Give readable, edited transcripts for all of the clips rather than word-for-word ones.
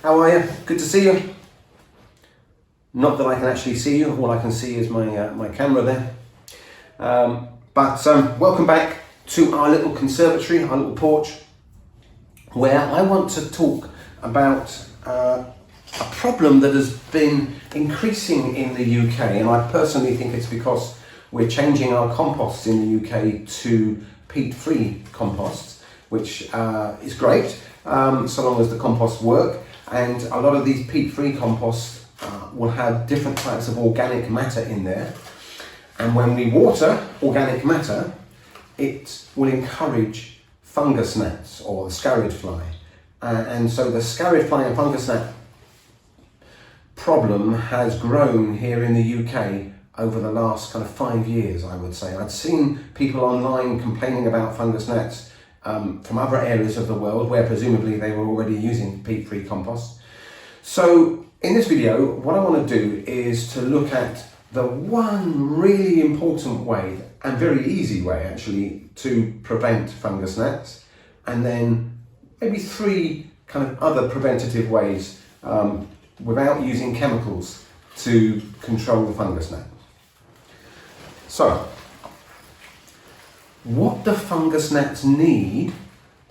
How are you? Good to see you. Not that I can actually see you, all I can see is my camera there. Welcome back to our little conservatory, our little porch, where I want to talk about a problem that has been increasing in the UK, and I personally think it's because we're changing our composts in the UK to peat-free composts, which is great, so long as the composts work. And a lot of these peat-free composts will have different types of organic matter in there. And when we water organic matter, it will encourage fungus gnats or the scarab fly. And so the scarab fly and fungus gnat problem has grown here in the UK over the last kind of 5 years, I would say. I'd seen people online complaining about fungus gnats from other areas of the world where presumably they were already using peat-free compost. So in this video, what I want to do is to look at the one really important way, and very easy way actually, to prevent fungus gnats, and then maybe 3 kind of other preventative ways without using chemicals to control the fungus gnat. So, what do fungus gnats need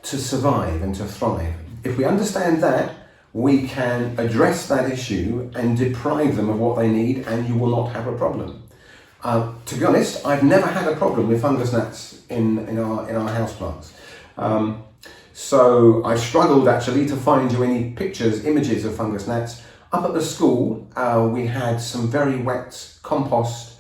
to survive and to thrive? If we understand that, we can address that issue and deprive them of what they need, and you will not have a problem. To be honest, I've never had a problem with fungus gnats in our houseplants. So I struggled actually to find you any images of fungus gnats. Up at the school, we had some very wet compost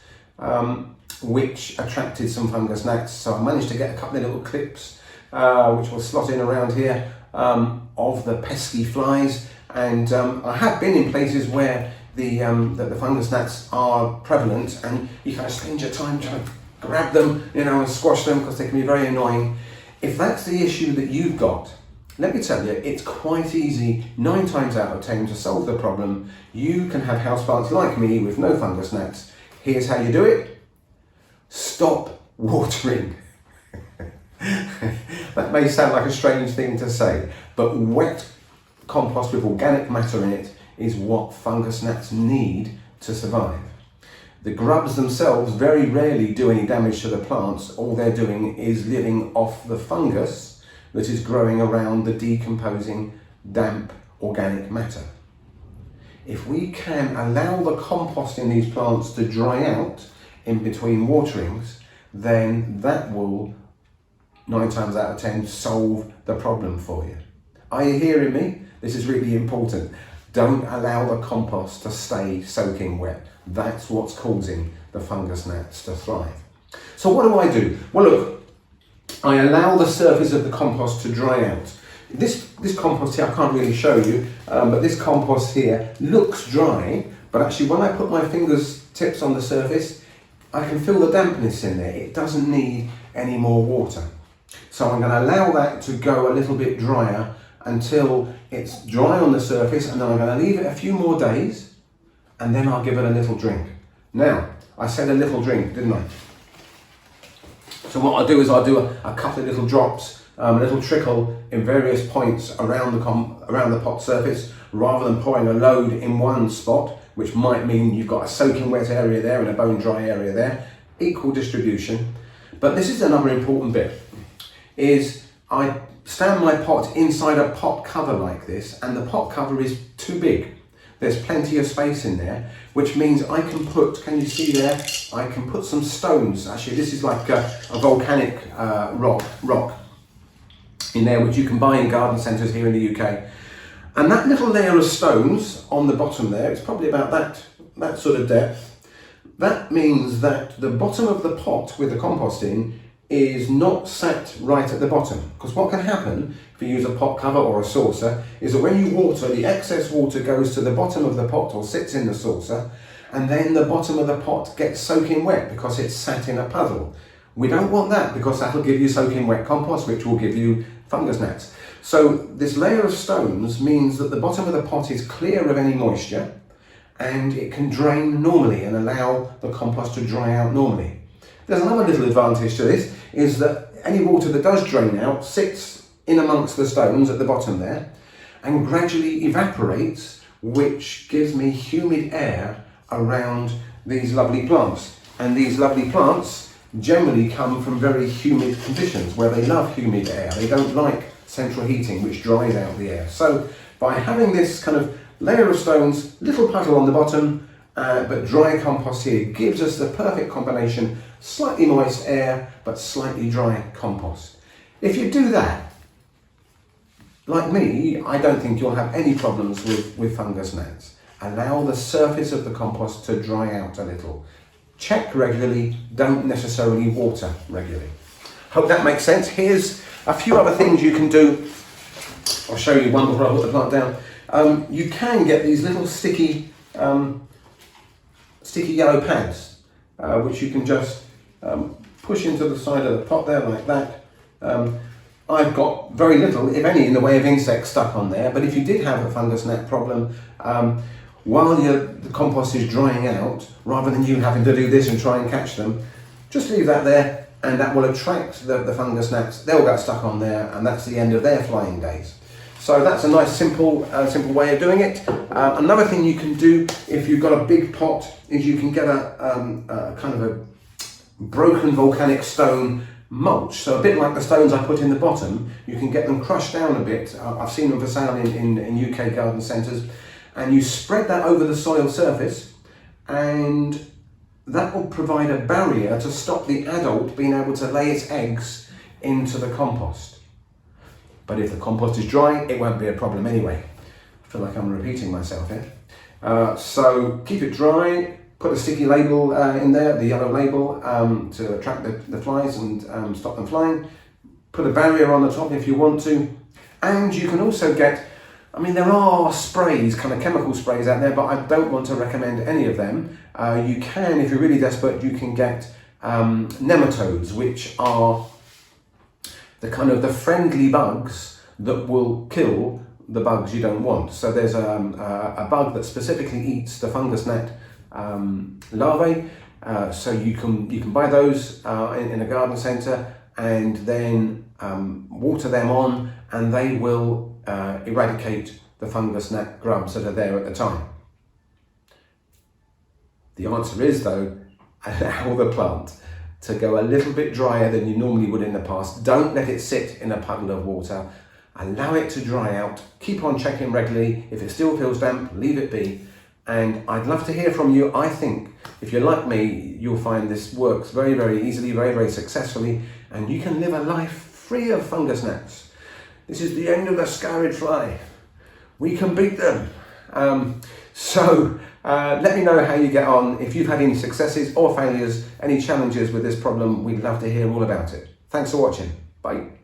which attracted some fungus gnats. So I managed to get a couple of little clips which will slot in around here of the pesky flies. And I have been in places where the fungus gnats are prevalent, and you kind of spend your time trying to grab them, and squash them because they can be very annoying. If that's the issue that you've got, let me tell you, it's quite easy 9 times out of 10 to solve the problem. You can have houseplants like me with no fungus gnats. Here's how you do it. Stop watering. That may sound like a strange thing to say, but wet compost with organic matter in it is what fungus gnats need to survive. The grubs themselves very rarely do any damage to the plants. All they're doing is living off the fungus that is growing around the decomposing, damp organic matter. If we can allow the compost in these plants to dry out in between waterings, then that will 9 times out of 10 solve the problem for you. Are you hearing me? This is really important. Don't allow the compost to stay soaking wet. That's what's causing the fungus gnats to thrive. So what do? Well, look, I allow the surface of the compost to dry out. This compost here, I can't really show you, but this compost here looks dry, but actually when I put my tips on the surface, I can feel the dampness in there. It doesn't need any more water. So I'm going to allow that to go a little bit drier until it's dry on the surface, and then I'm going to leave it a few more days, and then I'll give it a little drink. Now, I said a little drink, didn't I? So what I'll do is I'll do a couple of little drops, a little trickle in various points around the pot surface, rather than pouring a load in one spot, which might mean you've got a soaking wet area there and a bone dry area there. Equal distribution. But this is another important bit, is I stand my pot inside a pot cover like this, and the pot cover is too big. There's plenty of space in there, which means I can put, can you see there? I can put some stones. Actually, this is like a volcanic rock in there, which you can buy in garden centres here in the UK. And that little layer of stones on the bottom there, it's probably about that sort of depth. That means that the bottom of the pot with the compost in is not sat right at the bottom, because what can happen if you use a pot cover or a saucer is that when you water, the excess water goes to the bottom of the pot or sits in the saucer, and then the bottom of the pot gets soaking wet because it's sat in a puddle. We don't want that, because that'll give you soaking wet compost, which will give you fungus gnats. So this layer of stones means that the bottom of the pot is clear of any moisture, and it can drain normally and allow the compost to dry out normally. There's another little advantage to this, is that any water that does drain out sits in amongst the stones at the bottom there, and gradually evaporates, which gives me humid air around these lovely plants. And these lovely plants generally come from very humid conditions where they love humid air. They don't like central heating, which dries out the air. So by having this kind of layer of stones, little puddle on the bottom, but dry compost here gives us the perfect combination, slightly moist air, but slightly dry compost. If you do that, like me, I don't think you'll have any problems with fungus gnats. Allow the surface of the compost to dry out a little. Check regularly, don't necessarily water regularly. Hope that makes sense. Here's a few other things you can do. I'll show you one before I put the plant down. You can get these little sticky yellow pads, which you can just push into the side of the pot there like that. I've got very little, if any, in the way of insects stuck on there, but if you did have a fungus gnat problem, while the compost is drying out, rather than you having to do this and try and catch them, just leave that there and that will attract the fungus gnats. They'll get stuck on there and that's the end of their flying days. So that's a nice simple way of doing it. Another thing you can do if you've got a big pot is you can get a kind of a broken volcanic stone mulch. So a bit like the stones I put in the bottom, you can get them crushed down a bit. I've seen them for sale in UK garden centres. And you spread that over the soil surface and that will provide a barrier to stop the adult being able to lay its eggs into the compost. But if the compost is dry, it won't be a problem anyway. I feel like I'm repeating myself here. So keep it dry, put a sticky label in there, the yellow label, to attract the flies and stop them flying. Put a barrier on the top if you want to. And you can also get, I mean, there are sprays, kind of chemical sprays out there, but I don't want to recommend any of them. You can, if you're really desperate, you can get nematodes, which are the kind of the friendly bugs that will kill the bugs you don't want. So there's a bug that specifically eats the fungus gnat larvae. So you can buy those in a garden centre and then water them on, and they will eradicate the fungus gnat grubs that are there at the time. The answer is, though, allow the plant to go a little bit drier than you normally would in the past. Don't let it sit in a puddle of water. Allow it to dry out. Keep on checking regularly. If it still feels damp, leave it be. And I'd love to hear from you. I think if you're like me, you'll find this works very, very easily, very, very successfully, and you can live a life free of fungus gnats. This is the end of the scoured fly. We can beat them. Let me know how you get on. If you've had any successes or failures, any challenges with this problem, we'd love to hear all about it. Thanks for watching. Bye.